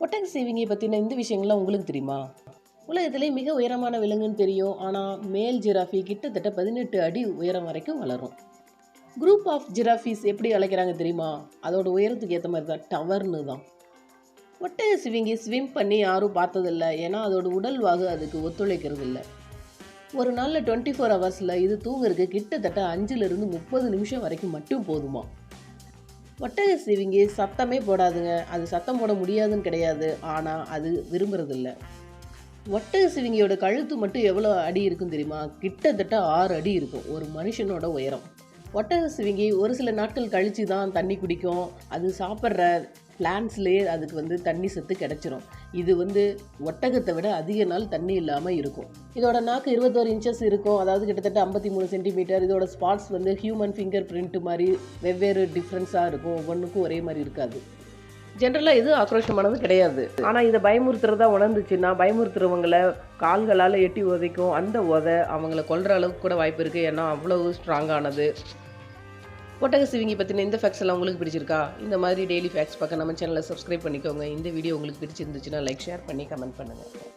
ஒட்டக சேவிங்கை பற்றின இந்த விஷயங்கள்லாம் உங்களுக்கு தெரியுமா? உலகத்திலே மிக உயரமான விலங்குன்னு தெரியும். ஆனால் மேல் ஜிராஃபி கிட்டத்தட்ட 18 அடி உயரம் வரைக்கும் வளரும். குரூப் ஆஃப் ஜிராஃபிஸ் எப்படி அழைக்கிறாங்க தெரியுமா? அதோட உயரத்துக்கு ஏற்ற மாதிரி தான் டவர்னு தான். ஒட்டக சிவிங்கி ஸ்விம் பண்ணி யாரும் பார்த்ததில்ல. ஏன்னா அதோட உடல் வாகு அதுக்கு ஒத்துழைக்கிறது இல்லை. ஒரு நாளில் 24 ஹவர்ஸில் இது தூங்குறதுக்கு கிட்டத்தட்ட 5லிருந்து 30 நிமிஷம் வரைக்கும் மட்டும் போதுமா. ஒட்டக சிவிங்கி சத்தமே போடாதுங்க. அது சத்தம் போட முடியாதுன்னு கிடையாது, ஆனால் அது விரும்புறதில்ல. ஒட்டக சிவிங்கியோட கழுத்து மட்டும் எவ்வளோ அடி இருக்கும் தெரியுமா? கிட்டத்தட்ட 6 அடி இருக்கும், ஒரு மனுஷனோட உயரம். ஒட்டக சிவிங்கி ஒரு சில நாட்கள் கழித்து தான் தண்ணி குடிக்கும். அது சாப்பிட்ற பிளான்ட்ஸ்லேயே அதுக்கு தண்ணி சத்து கிடச்சிரும். இது ஒட்டகத்தை விட அதிக நாள் தண்ணி இல்லாமல் இருக்கும். இதோட நாக்கு 21 இன்ச்சஸ் இருக்கும், அதாவது கிட்டத்தட்ட 53 சென்டிமீட்டர். இதோட ஸ்பாட்ஸ் ஹியூமன் ஃபிங்கர் பிரிண்ட் மாதிரி வெவ்வேறு டிஃப்ரென்ஸாக இருக்கும், ஒவ்வொன்றுக்கும் ஒரே மாதிரி இருக்காது. ஜென்ரலாக இது ஆக்ரோஷமானது கிடையாது. ஆனால் இதை பயமுறுத்துறதா உணர்ந்துச்சுன்னா பயமுறுத்துறவங்களை கால்களால் எட்டி உதைக்கும். அந்த உதை அவங்கள கொல்ற அளவுக்கு கூட வாய்ப்பு இருக்குது, ஏன்னா அவ்வளவு ஸ்ட்ராங்கானது. ஒட்டக சிவிங்கி பற்றின இந்த ஃபேக்ட்ஸ் எல்லாம் உங்களுக்கு பிடிச்சிருக்கா? இந்த மாதிரி டெய்லி ஃபேக்ட்ஸ் பார்க்க நம்ம சேனலை சப்ஸ்கிரைப் பண்ணிக்கோங்க. இந்த வீடியோ உங்களுக்கு பிடிச்சிருந்துச்சுன்னா லைக், ஷேர் பண்ணி கமெண்ட் பண்ணுங்கள்.